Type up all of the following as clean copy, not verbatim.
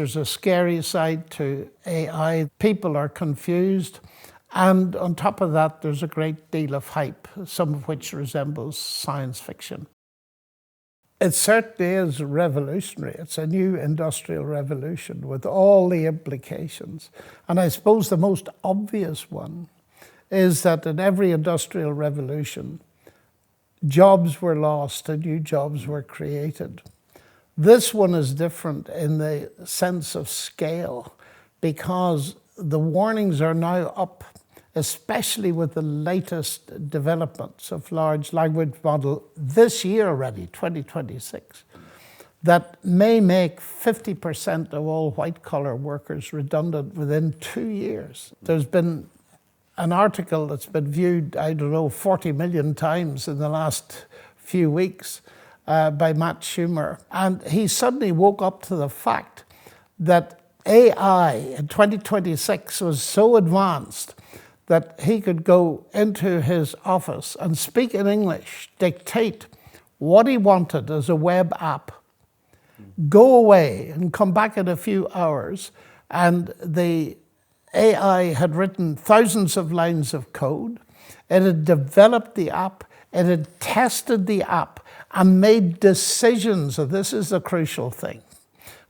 there's a scary side to AI. People are confused. And on top of that, there's a great deal of hype, some of which resembles science fiction. It certainly is revolutionary. It's a new industrial revolution with all the implications. And I suppose the most obvious one is that in every industrial revolution, jobs were lost and new jobs were created. This one is different in the sense of scale because the warnings are now up, especially with the latest developments of large language model this year already, 2026, that may make 50% of all white-collar workers redundant within 2 years. There's been an article that's been viewed, 40 million times in the last few weeks by Matt Schumer. And he suddenly woke up to the fact that AI in 2026 was so advanced that he could go into his office and speak in English, dictate what he wanted as a web app, go away and come back in a few hours, and the AI had written thousands of lines of code. It had developed the app, it had tested the app, and made decisions, and this is the crucial thing.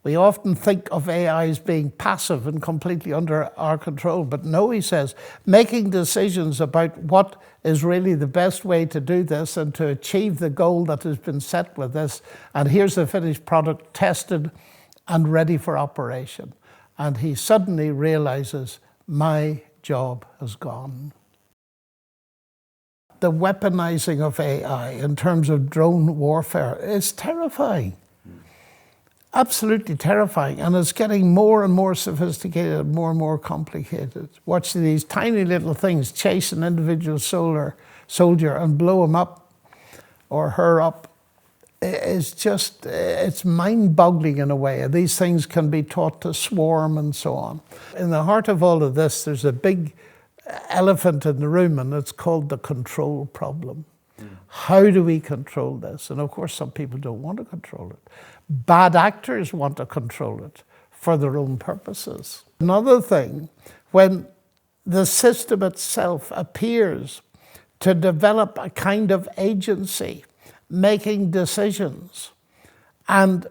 We often think of AI as being passive and completely under our control, but no, he says, making decisions about what is really the best way to do this and to achieve the goal that has been set with this. And here's the finished product, tested and ready for operation. And he suddenly realizes, my job has gone. The weaponizing of AI in terms of drone warfare is terrifying. Absolutely terrifying, and it's getting more and more sophisticated, more and more complicated. Watch these tiny little things chase an individual soldier and blow him up or her up. It's mind-boggling in a way. These things can be taught to swarm and so on. In the heart of all of this, there's a big elephant in the room, and it's called the control problem. How do we control this? And of course, some people don't want to control it. Bad actors want to control it for their own purposes. Another thing, when the system itself appears to develop a kind of agency, making decisions, and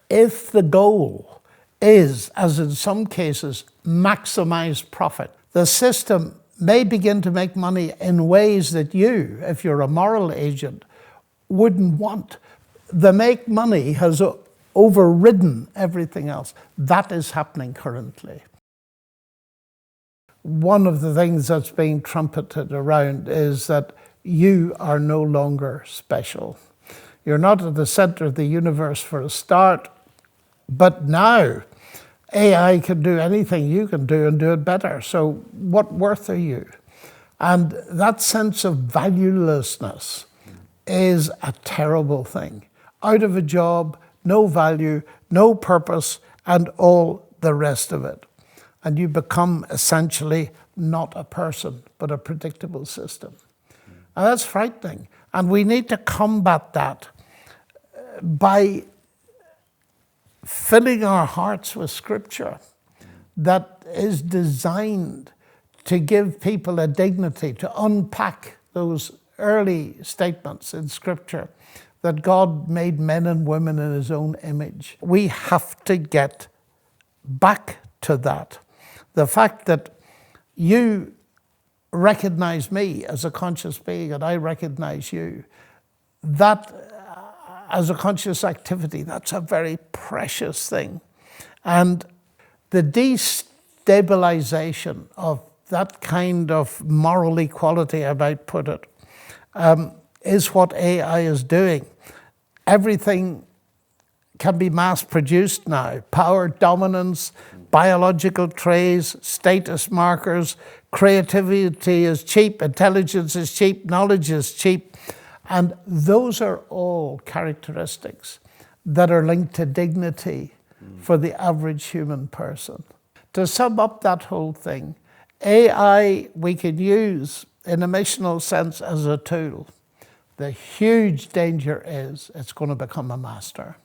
if the goal is, as in some cases, maximize profit, the system may begin to make money in ways that you, if you're a moral agent, wouldn't want. The make money has overridden everything else. That is happening currently. One of the things that's being trumpeted around is that you are no longer special. You're not at the center of the universe for a start, but now AI can do anything you can do and do it better. So what worth are you? And that sense of valuelessness is a terrible thing. Out of a job, no value, no purpose, and all the rest of it. And you become essentially not a person, but a predictable system. And that's frightening. And we need to combat that by filling our hearts with scripture that is designed to give people a dignity, to unpack those early statements in scripture that God made men and women in his own image. We have to get back to that. The fact that you recognize me as a conscious being and I recognize you, that as a conscious activity, that's a very precious thing. And the destabilization of that kind of moral equality, I might put it, is what AI is doing. Everything can be mass-produced now. Power, dominance, biological traits, status markers, creativity is cheap, intelligence is cheap, knowledge is cheap. And those are all characteristics that are linked to dignity for the average human person. To sum up that whole thing, AI we can use in a missional sense as a tool. The huge danger is it's going to become a master.